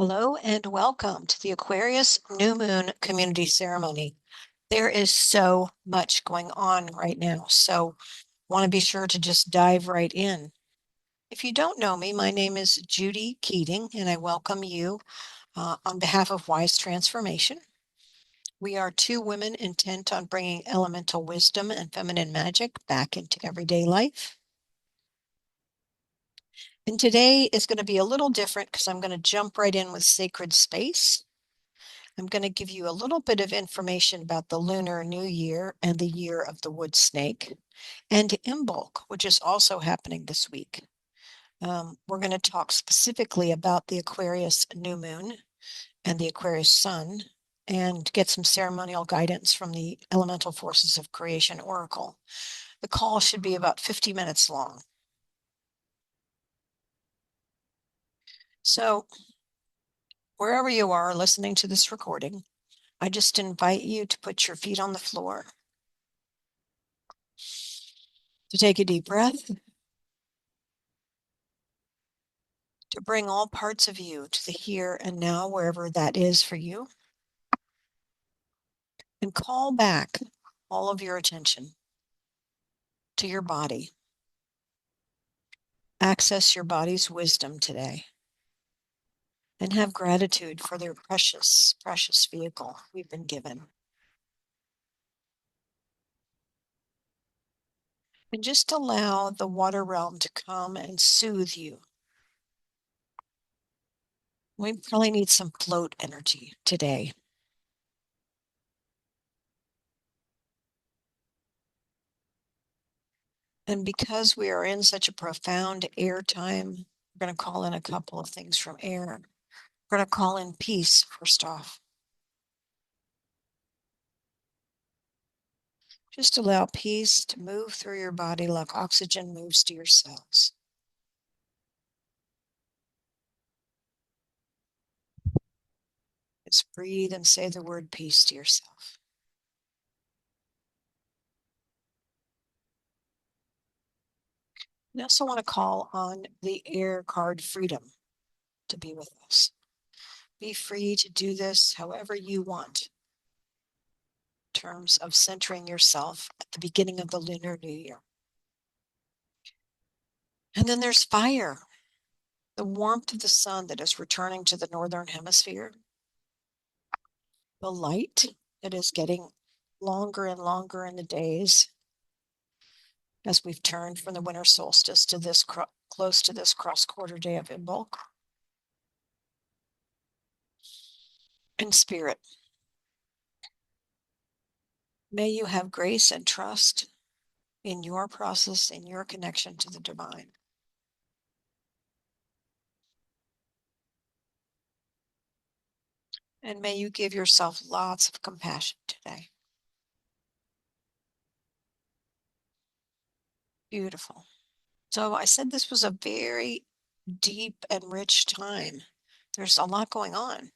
Hello and welcome to the Aquarius New Moon Community Ceremony. There is so much going on right now, so want to be sure to just dive right in. If you don't know me, my name is Judy Keating, and I welcome you on behalf of Wise Transformation. We are two women intent on bringing elemental wisdom and feminine magic back into everyday life. And today is going to be a little different because I'm going to jump right in with sacred space. I'm going to give you a little bit of information about the Lunar New Year and the Year of the Wood Snake, and Imbolc, which is also happening this week. We're going to talk specifically about the Aquarius New Moon and the Aquarius Sun, and get some ceremonial guidance from the Elemental Forces of Creation Oracle. The call should be about 50 minutes long. So, wherever you are listening to this recording, I just invite you to put your feet on the floor, to take a deep breath, to bring all parts of you to the here and now, wherever that is for you, and call back all of your attention to your body. Access your body's wisdom today and have gratitude for their precious, precious vehicle we've been given. And just allow the water realm to come and soothe you. We probably need some float energy today. And because we are in such a profound air time, we're going to call in a couple of things from air. We're going to call in peace first off. Just allow peace to move through your body like oxygen moves to your cells. Just breathe and say the word peace to yourself. We also want to call on the air card freedom to be with us. Be free to do this however you want, in terms of centering yourself at the beginning of the Lunar New Year. And then there's fire, the warmth of the sun that is returning to the Northern Hemisphere, the light that is getting longer and longer in the days as we've turned from the winter solstice to this close to this cross-quarter day of Imbolc. And spirit, may you have grace and trust in your process, in your connection to the divine. And may you give yourself lots of compassion today. Beautiful. So I said this was a very deep and rich time. There's a lot going on.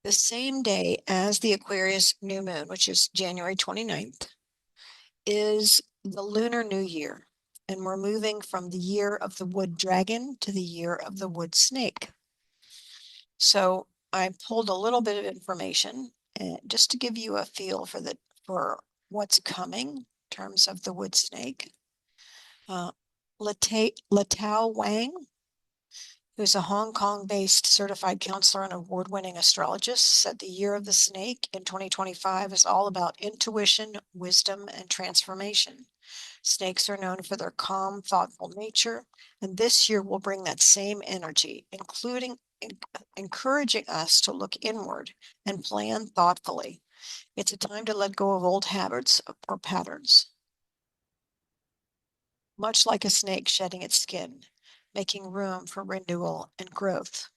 The same day as the Aquarius New Moon, which is January 29th, is the Lunar New Year. And we're moving from the year of the wood dragon to the year of the wood snake. So I pulled a little bit of information just to give you a feel for what's coming in terms of the wood snake. Latao Wang, who's a Hong Kong-based certified counselor and award-winning astrologist, said the year of the snake in 2025 is all about intuition, wisdom, and transformation. Snakes are known for their calm, thoughtful nature, and this year will bring that same energy, including encouraging us to look inward and plan thoughtfully. It's a time to let go of old habits or patterns. Much like a snake shedding its skin, making room for renewal and growth.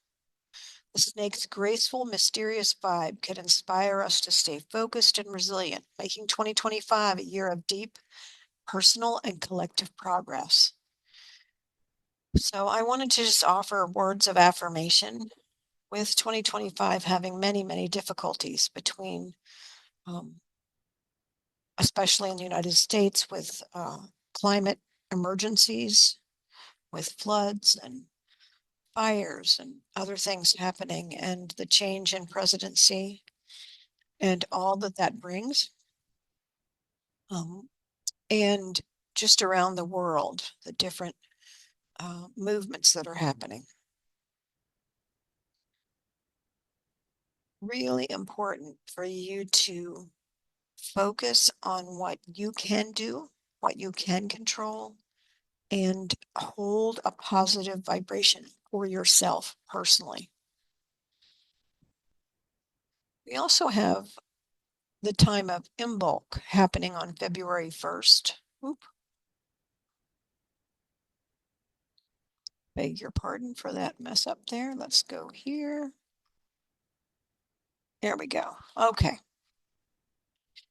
The snake's graceful, mysterious vibe can inspire us to stay focused and resilient, making 2025 a year of deep personal and collective progress. So I wanted to just offer words of affirmation with 2025 having many, many difficulties between, especially in the United States, with climate emergencies, with floods and fires and other things happening and the change in presidency and all that that brings. And just around the world, the different movements that are happening. Really important for you to focus on what you can do, what you can control, and hold a positive vibration for yourself personally. We also have the time of Imbolc happening on February 1st. Oop, beg your pardon for that mess up there. Let's go here. There we go. Okay.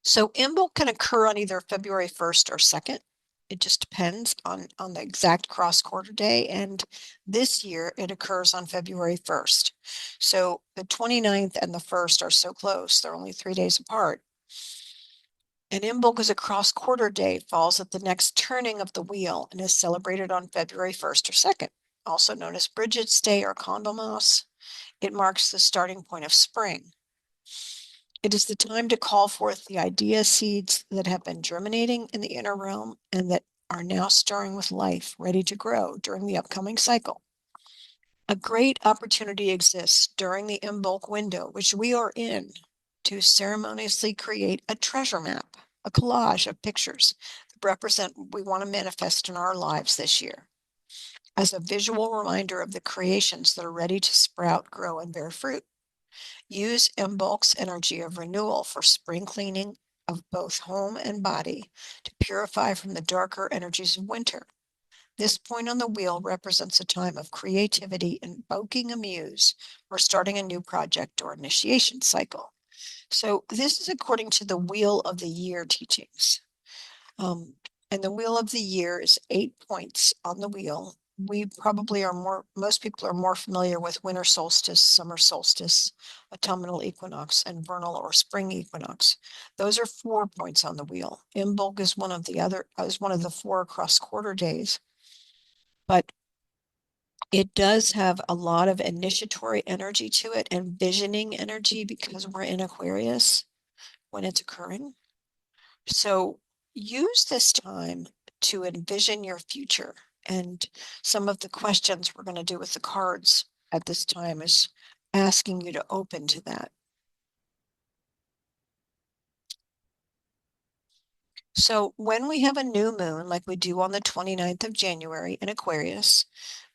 So Imbolc can occur on either February 1st or 2nd. It just depends on the exact cross quarter day. And this year it occurs on February 1st. So the 29th and the 1st are so close. They're only 3 days apart. And Imbolc is a cross quarter day, falls at the next turning of the wheel, and is celebrated on February 1st or 2nd, also known as Bridget's Day or Candlemas. It marks the starting point of spring. It is the time to call forth the idea seeds that have been germinating in the inner realm and that are now stirring with life, ready to grow during the upcoming cycle. A great opportunity exists during the Imbolc window, which we are in, to ceremoniously create a treasure map, a collage of pictures that represent what we want to manifest in our lives this year, as a visual reminder of the creations that are ready to sprout, grow, and bear fruit. Use Imbolc's energy of renewal for spring cleaning of both home and body to purify from the darker energies of winter. This point on the wheel represents a time of creativity, invoking a muse, or starting a new project or initiation cycle. So this is according to the Wheel of the Year teachings. And the Wheel of the Year is 8 points on the wheel. We probably are most people are more familiar with winter solstice, summer solstice, autumnal equinox, and vernal or spring equinox. Those are 4 points on the wheel. Imbolc is one of the 4 cross quarter days, but it does have a lot of initiatory energy to it and visioning energy because we're in Aquarius when it's occurring. So use this time to envision your future. And some of the questions we're going to do with the cards at this time is asking you to open to that. So when we have a new moon, like we do on the 29th of January in Aquarius,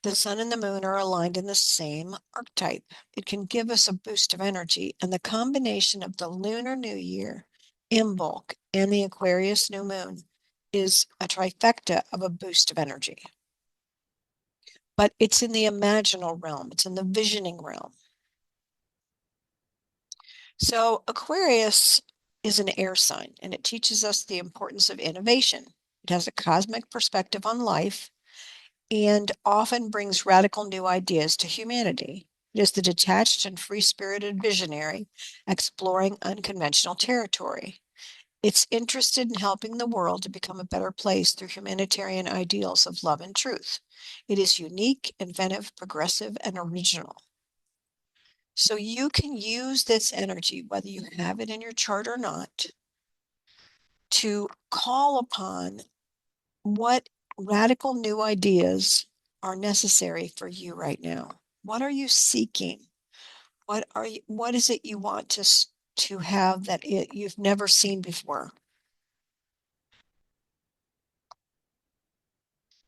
the sun and the moon are aligned in the same archetype. It can give us a boost of energy, and the combination of the Lunar New Year, Imbolc, and the Aquarius new moon is a trifecta of a boost of energy. But it's in the imaginal realm, it's in the visioning realm. So Aquarius is an air sign, and it teaches us the importance of innovation. It has a cosmic perspective on life and often brings radical new ideas to humanity. It is the detached and free-spirited visionary exploring unconventional territory. It's interested in helping the world to become a better place through humanitarian ideals of love and truth. It is unique, inventive, progressive, and original. So you can use this energy, whether you have it in your chart or not, to call upon what radical new ideas are necessary for you right now. What are you seeking? What is it you want to have that you've never seen before?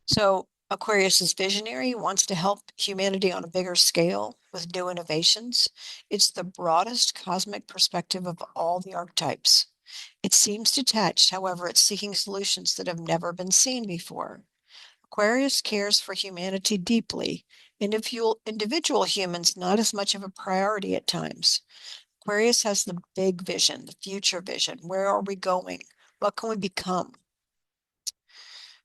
So Aquarius is visionary, wants to help humanity on a bigger scale with new innovations. It's the broadest cosmic perspective of all the archetypes. It seems detached, however, it's seeking solutions that have never been seen before. Aquarius cares for humanity deeply. Individual humans not as much of a priority at times. Aquarius has the big vision, the future vision. Where are we going? What can we become?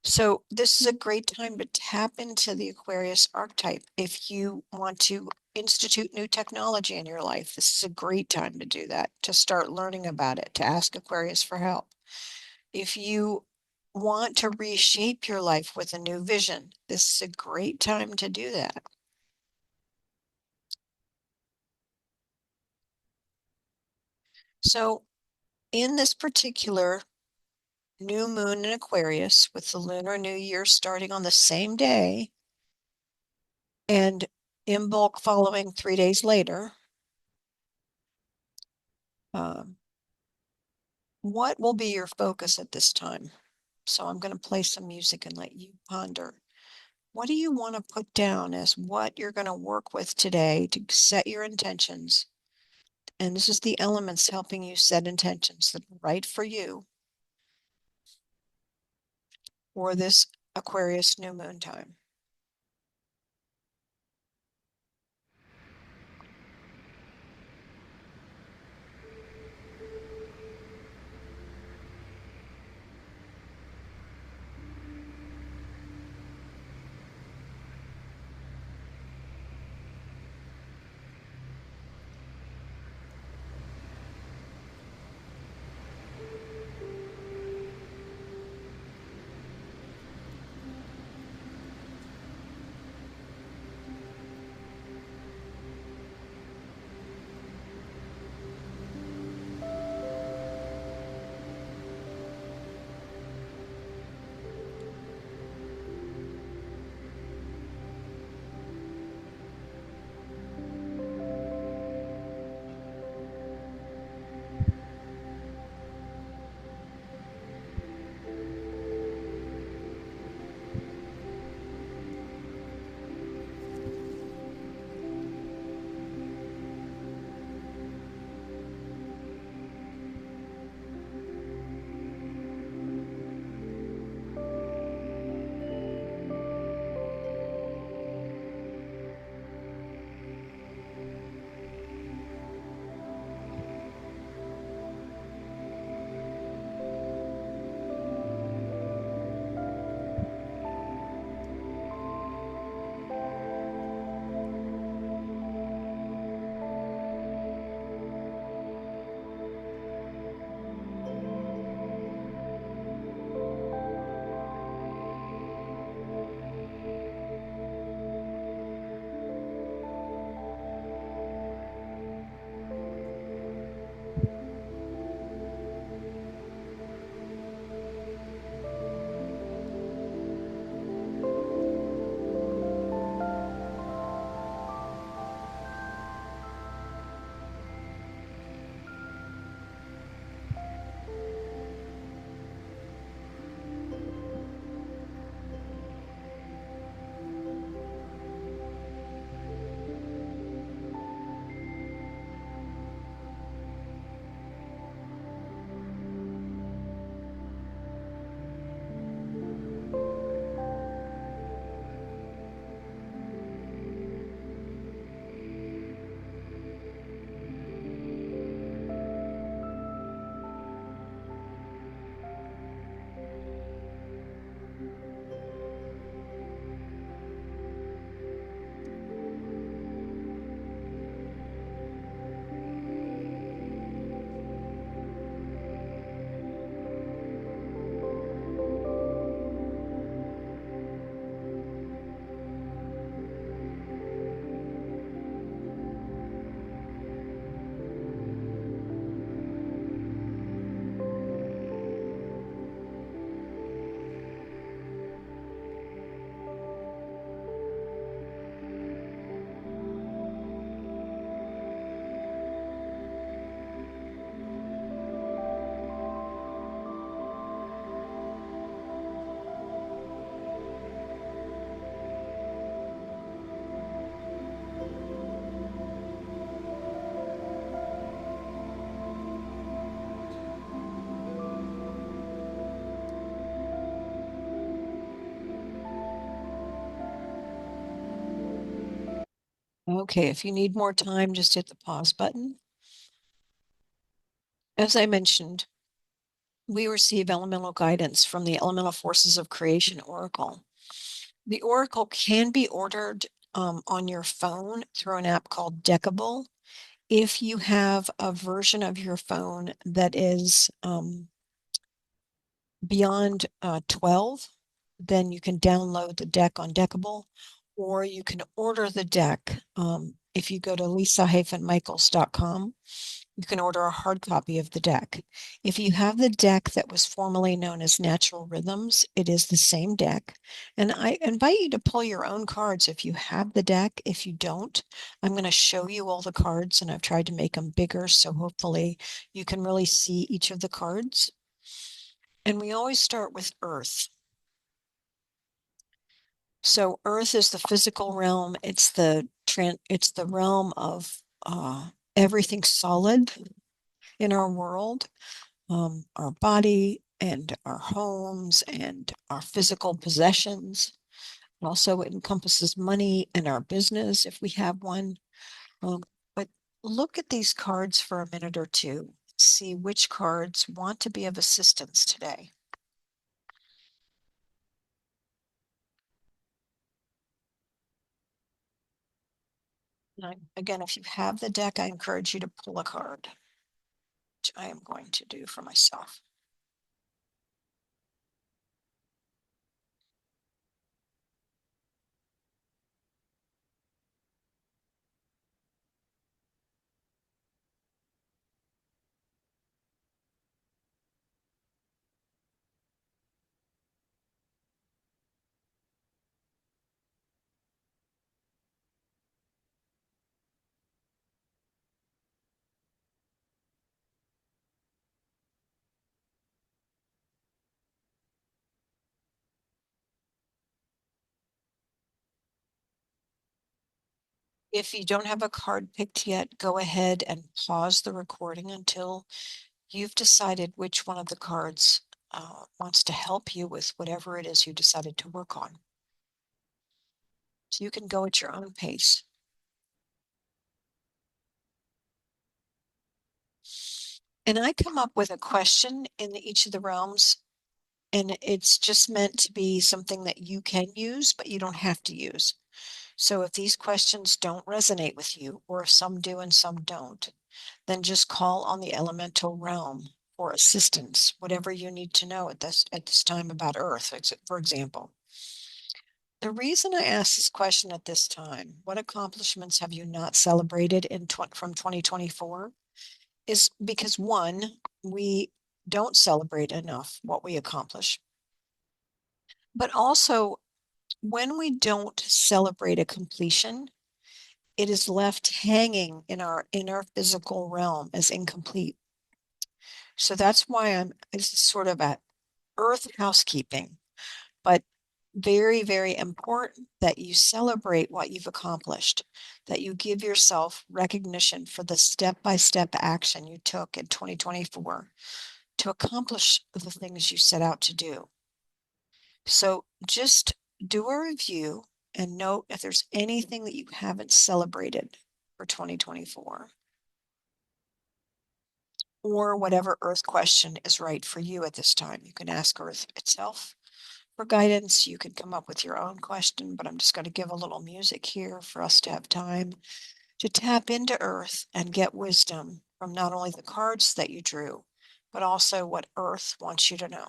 So this is a great time to tap into the Aquarius archetype. If you want to institute new technology in your life, this is a great time to do that, to start learning about it, to ask Aquarius for help. If you want to reshape your life with a new vision, this is a great time to do that. So in this particular new moon in Aquarius, with the Lunar New Year starting on the same day and Imbolc following 3 days later, what will be your focus at this time? So I'm going to play some music and let you ponder. What do you want to put down as what you're going to work with today to set your intentions? And this is the elements helping you set intentions that are right for you for this Aquarius new moon time. Okay, if you need more time, just hit the pause button. As I mentioned, we receive elemental guidance from the Elemental Forces of Creation Oracle. The Oracle can be ordered on your phone through an app called Decable. If you have a version of your phone that is beyond 12, then you can download the deck on Decable, or you can order the deck if you go to lisa-michaels.com, you can order a hard copy of the deck. If you have the deck that was formerly known as Natural Rhythms, it is the same deck. And I invite you to pull your own cards if you have the deck. If you don't, I'm going to show you all the cards, and I've tried to make them bigger, so hopefully you can really see each of the cards. And we always start with Earth. So Earth is the physical realm. It's the realm of everything solid in our world, our body and our homes and our physical possessions. It also encompasses money and our business if we have one. But look at these cards for a minute or two. See which cards want to be of assistance today. Again, if you have the deck, I encourage you to pull a card, which I am going to do for myself. If you don't have a card picked yet, go ahead and pause the recording until you've decided which one of the cards wants to help you with whatever it is you decided to work on. So you can go at your own pace. And I come up with a question in each of the realms, and it's just meant to be something that you can use, but you don't have to use. So if these questions don't resonate with you, or if some do and some don't, then just call on the elemental realm for assistance, whatever you need to know at this time about Earth, for example. The reason I ask this question at this time, what accomplishments have you not celebrated from 2024, is because one, we don't celebrate enough what we accomplish. But also, when we don't celebrate a completion, it is left hanging in our inner physical realm as incomplete. So that's why this is sort of a earth housekeeping, but very, very important that you celebrate what you've accomplished, that you give yourself recognition for the step-by-step action you took in 2024 to accomplish the things you set out to do. So just do a review and note if there's anything that you haven't celebrated for 2024, or whatever Earth question is right for you at this time. You can ask Earth itself for guidance. You can come up with your own question, but I'm just going to give a little music here for us to have time to tap into Earth and get wisdom from not only the cards that you drew, but also what Earth wants you to know.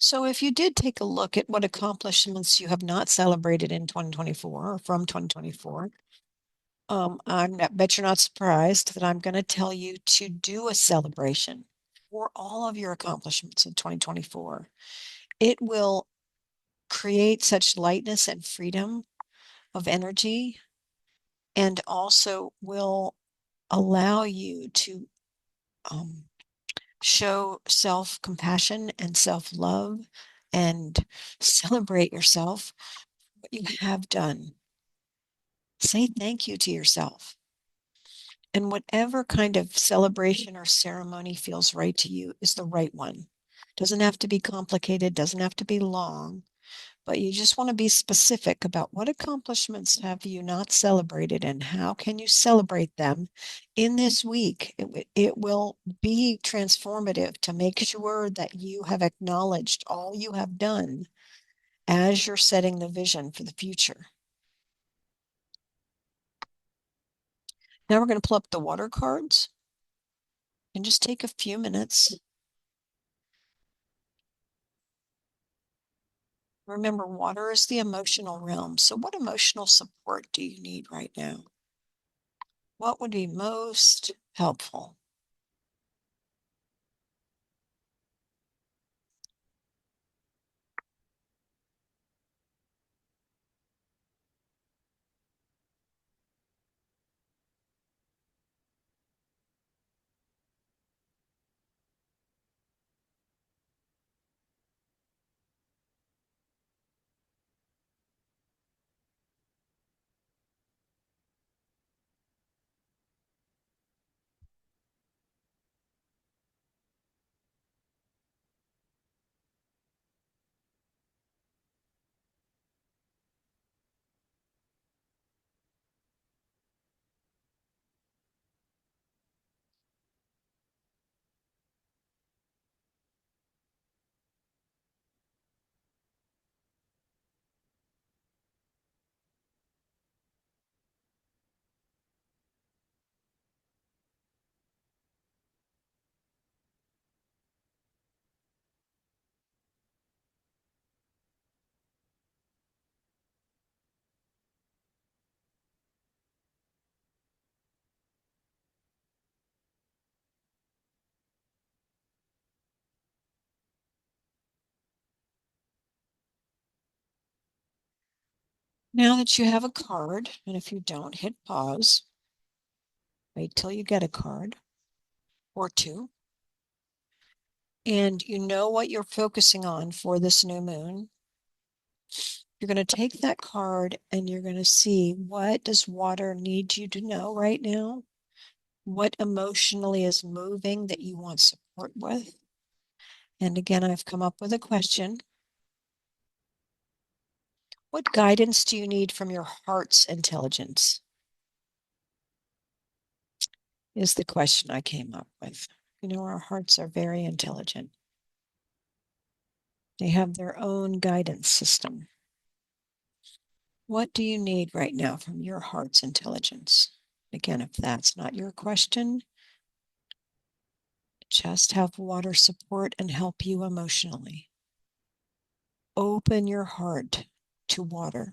So if you did take a look at what accomplishments you have not celebrated in 2024 or from 2024, bet you're not surprised that I'm going to tell you to do a celebration for all of your accomplishments in 2024. It will create such lightness and freedom of energy, and also will allow you to um, show self-compassion and self-love and celebrate yourself, what you have done. Say thank you to yourself. And whatever kind of celebration or ceremony feels right to you is the right one. Doesn't have to be complicated, doesn't have to be long, but you just want to be specific about what accomplishments have you not celebrated and how can you celebrate them in this week. It will be transformative to make sure that you have acknowledged all you have done as you're setting the vision for the future. Now we're going to pull up the water cards and just take a few minutes. Remember, water is the emotional realm. So what emotional support do you need right now? What would be most helpful? Now that you have a card, and if you don't, hit pause. Wait till you get a card or two. And you know what you're focusing on for this new moon. You're going to take that card and you're going to see, what does water need you to know right now? What emotionally is moving that you want support with? And again, I've come up with a question. What guidance do you need from your heart's intelligence? Is the question I came up with. You know, our hearts are very intelligent. They have their own guidance system. What do you need right now from your heart's intelligence? Again, if that's not your question, just have water support and help you emotionally. Open your heart to water.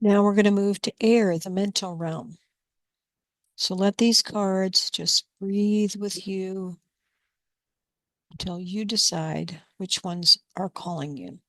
Now we're going to move to air, the mental realm. So let these cards just breathe with you until you decide which ones are calling you.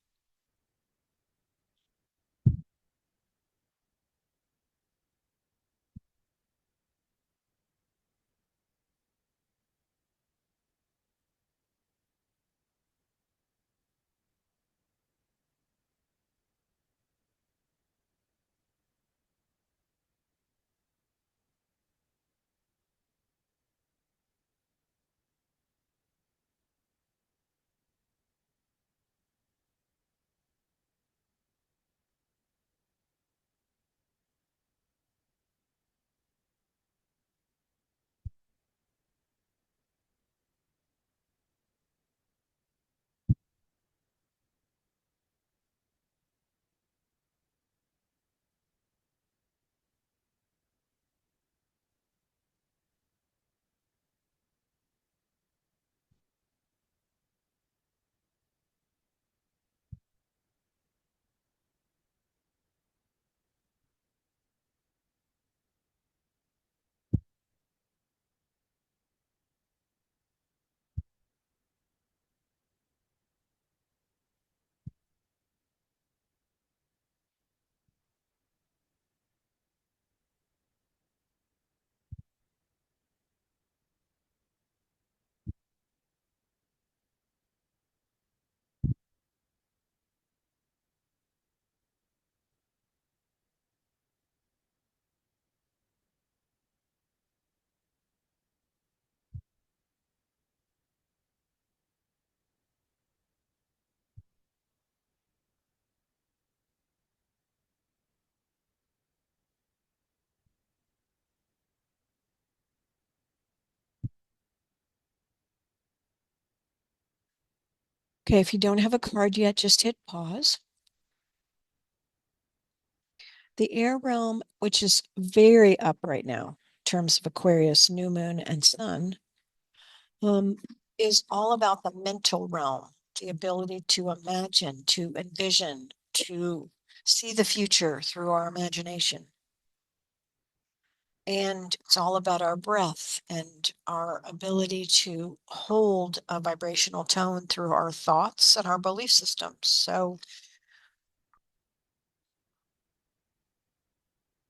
Okay, if you don't have a card yet, just hit pause. The air realm, which is very up right now in terms of Aquarius, new moon, and sun, um, is all about the mental realm, the ability to imagine, to envision, to see the future through our imagination. And it's all about our breath and our ability to hold a vibrational tone through our thoughts and our belief systems. So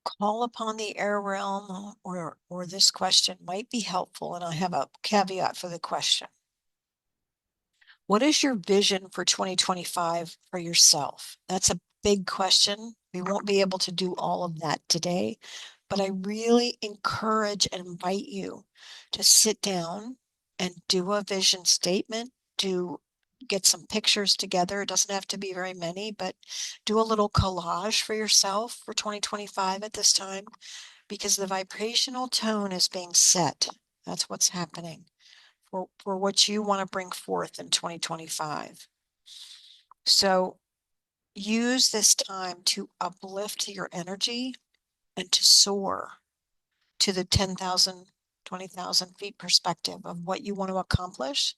call upon the air realm, or this question might be helpful. And I have a caveat for the question. What is your vision for 2025 for yourself? That's a big question. We won't be able to do all of that today, but I really encourage and invite you to sit down and do a vision statement, to get some pictures together. It doesn't have to be very many, but do a little collage for yourself for 2025 at this time, because the vibrational tone is being set. That's what's happening for what you want to bring forth in 2025. So use this time to uplift your energy and to soar to the 10,000, 20,000 feet perspective of what you want to accomplish,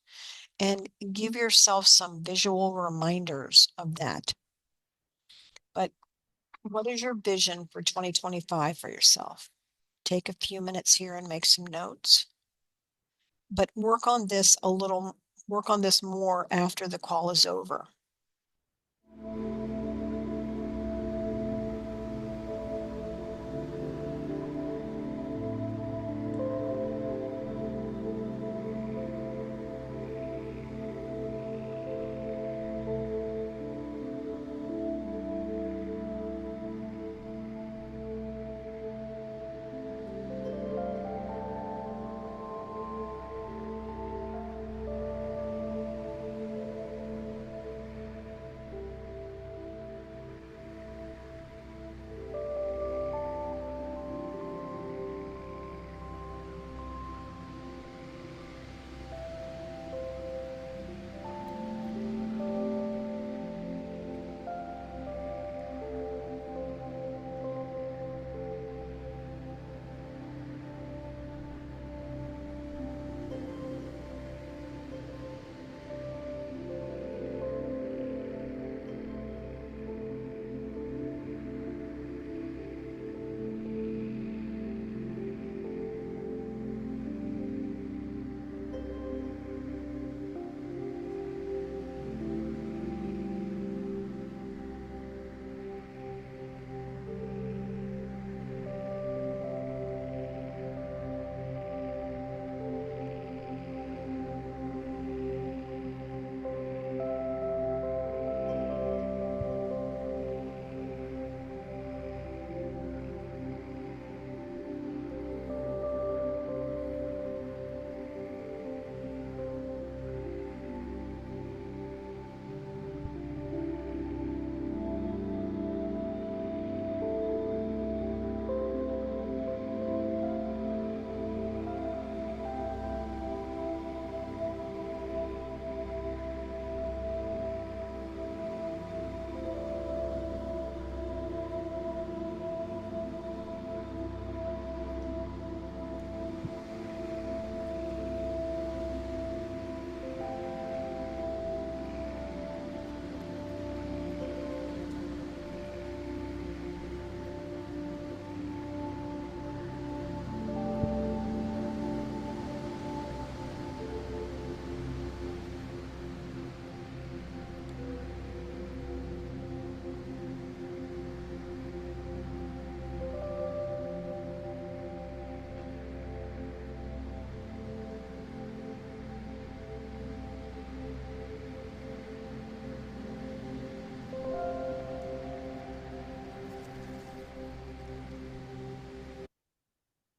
and give yourself some visual reminders of that. But what is your vision for 2025 for yourself? Take a few minutes here and make some notes. But work on this a little, work on this more after the call is over.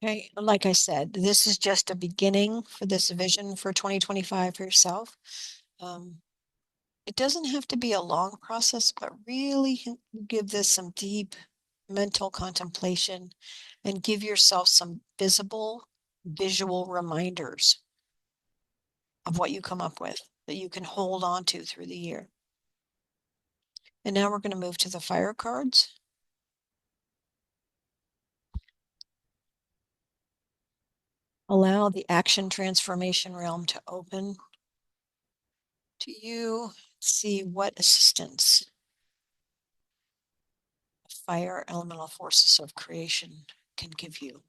Okay, like I said, this is just a beginning for this vision for 2025 for yourself. It doesn't have to be a long process, but really give this some deep mental contemplation and give yourself some visual reminders of what you come up with that you can hold on to through the year. And now we're going to move to the fire cards. Allow the action transformation realm to open to you. See what assistance fire elemental forces of creation can give you.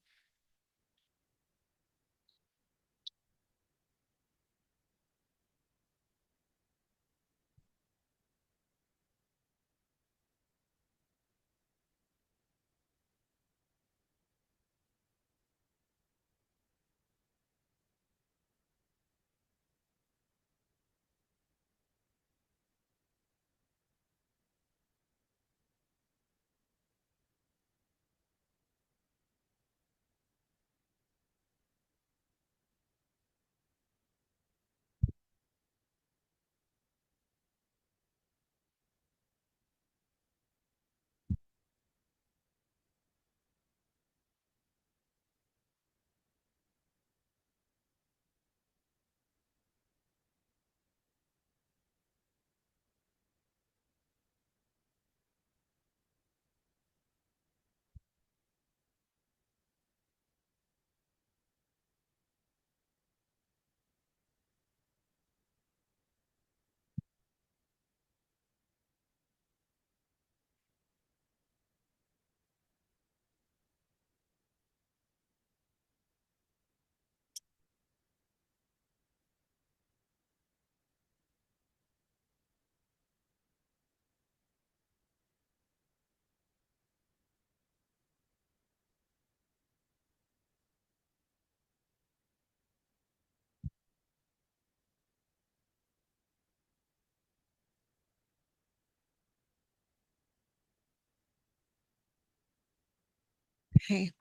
Okay.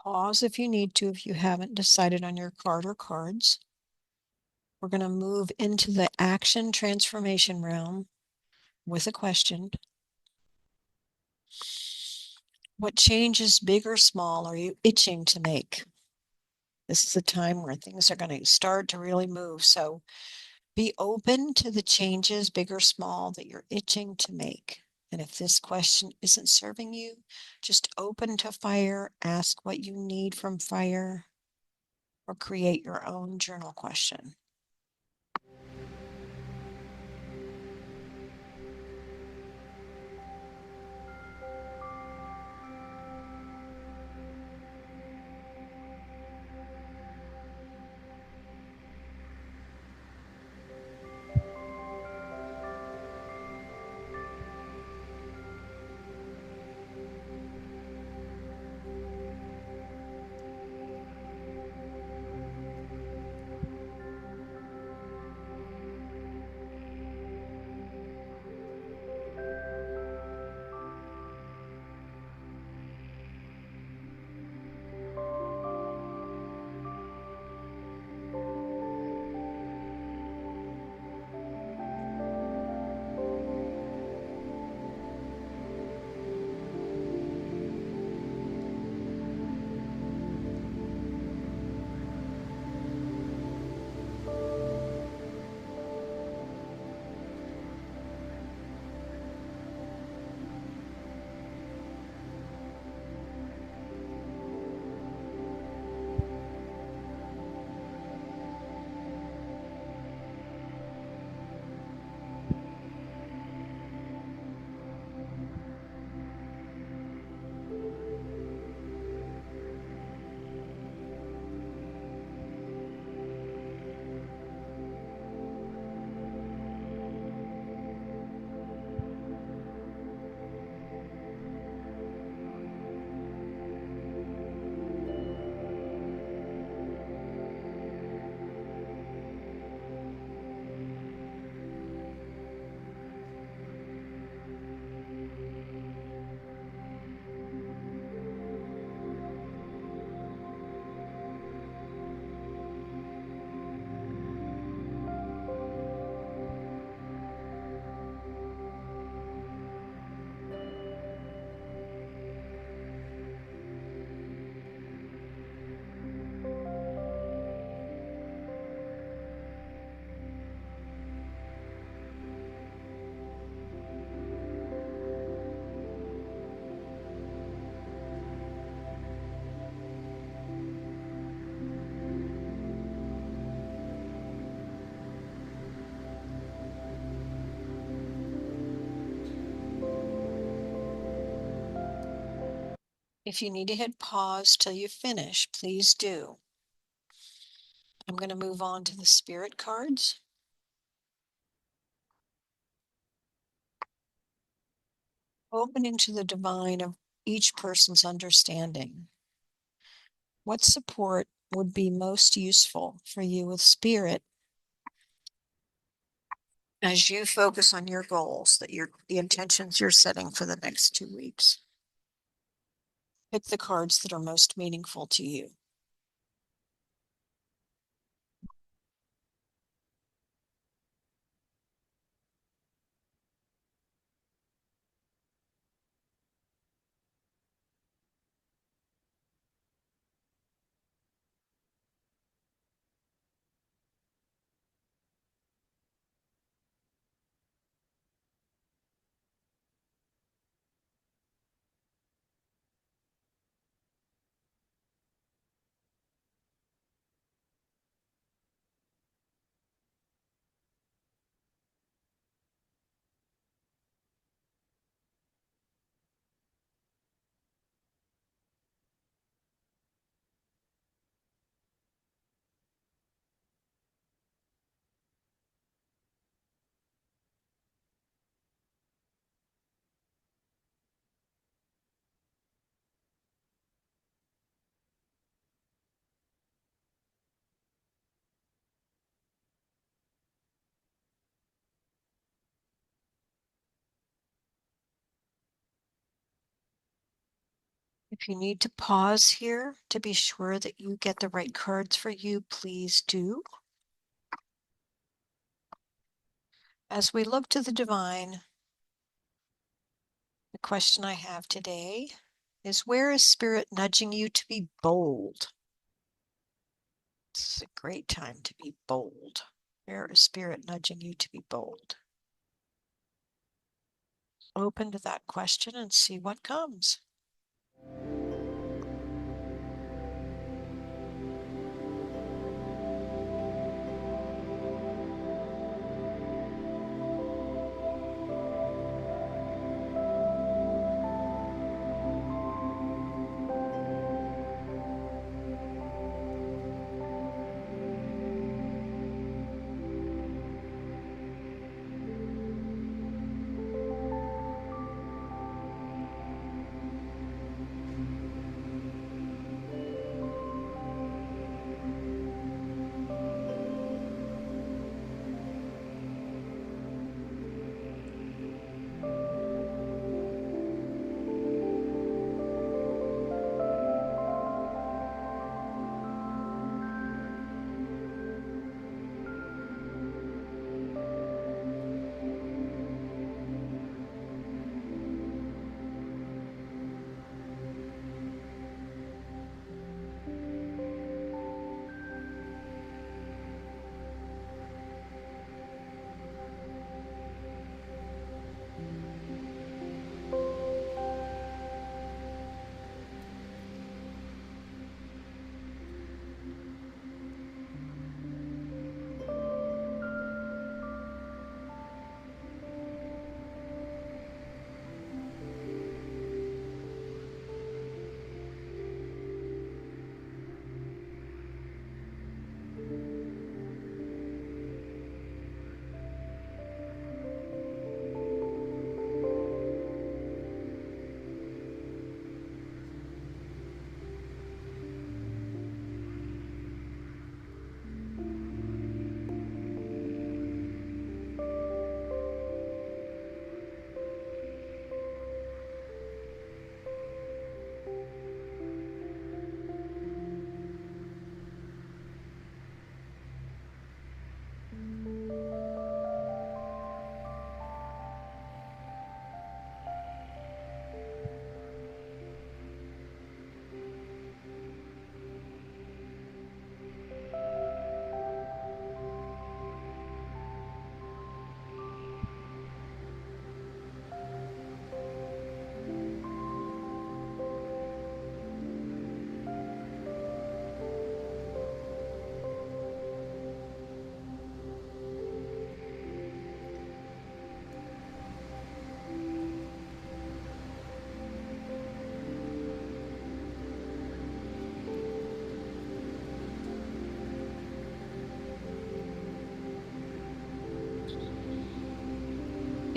Pause if you need to, if you haven't decided on your card or cards. We're going to move into the action transformation realm with a question. What changes, big or small, are you itching to make? This is a time where things are going to start to really move. So be open to the changes, big or small, that you're itching to make. And if this question isn't serving you, just open to fire, ask what you need from fire, or create your own journal question. If you need to hit pause till you finish, please do. I'm going to move on to the spirit cards. Open into the divine of each person's understanding. What support would be most useful for you with spirit as you focus on your goals, the intentions you're setting for the next 2 weeks? Pick the cards that are most meaningful to you. If you need to pause here to be sure that you get the right cards for you, please do. As we look to the divine, the question I have today is, where is Spirit nudging you to be bold? This is a great time to be bold. Where is Spirit nudging you to be bold? Open to that question and see what comes.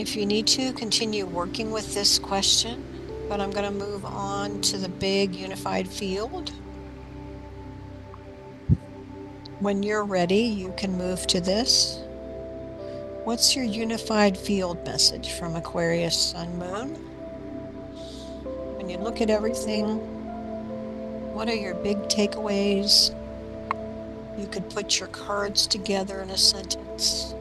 If you need to, continue working with this question, but I'm going to move on to the big unified field. When you're ready, you can move to this. What's your unified field message from Aquarius Sun Moon? When you look at everything, what are your big takeaways? You could put your cards together in a sentence.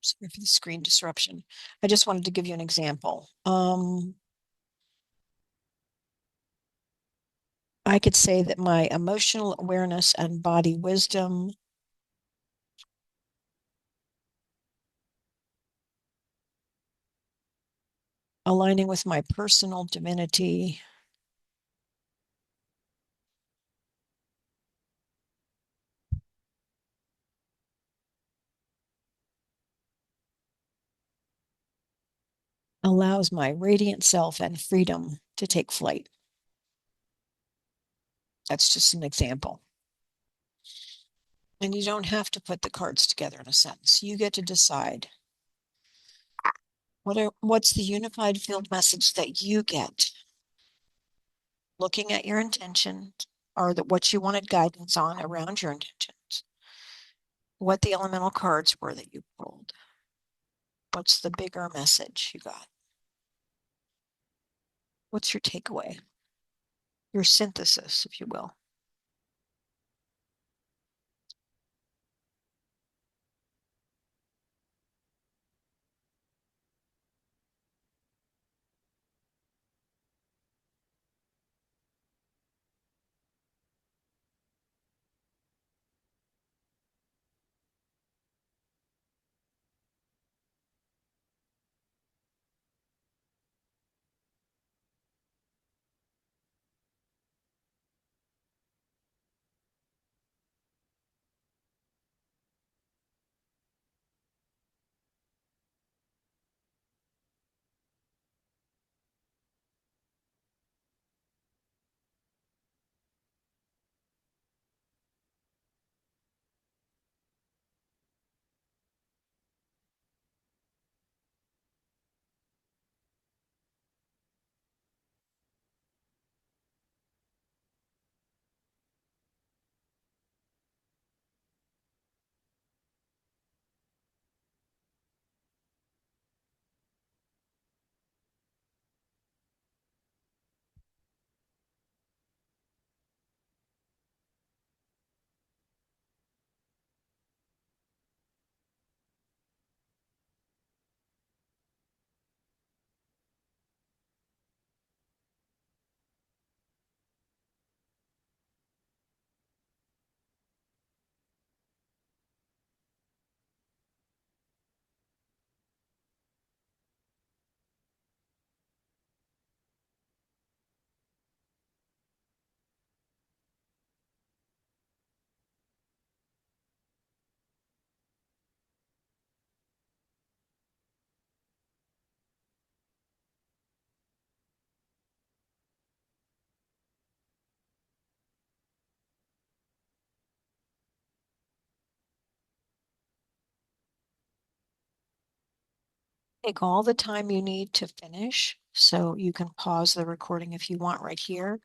Sorry for the screen disruption. I just wanted to give you an example. I could say that my emotional awareness and body wisdom aligning with my personal divinity allows my radiant self and freedom to take flight. That's just an example. And you don't have to put the cards together in a sentence. You get to decide what's the unified field message that you get. Looking at your intention or what you wanted guidance on around your intentions. What the elemental cards were that you pulled. What's the bigger message you got? What's your takeaway? Your synthesis, if you will. Take all the time you need to finish, so you can pause the recording if you want right here.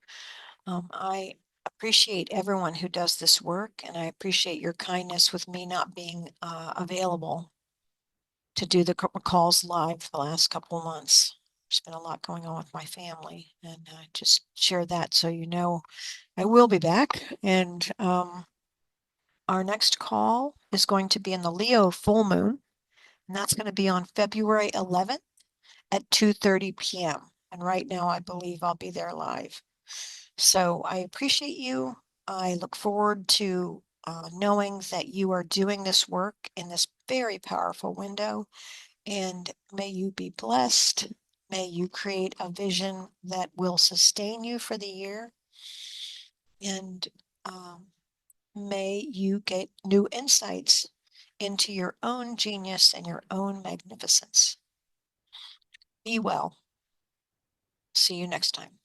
I appreciate everyone who does this work, and I appreciate your kindness with me not being available to do the calls live the last couple of months. There's been a lot going on with my family, and just share that so you know I will be back. And our next call is going to be in the Leo full moon, and that's going to be on February 11th at 2:30 p.m. And right now, I believe I'll be there live. So I appreciate you. I look forward to knowing that you are doing this work in this very powerful window. And may you be blessed. May you create a vision that will sustain you for the year. And may you get new insights into your own genius and your own magnificence. Be well. See you next time.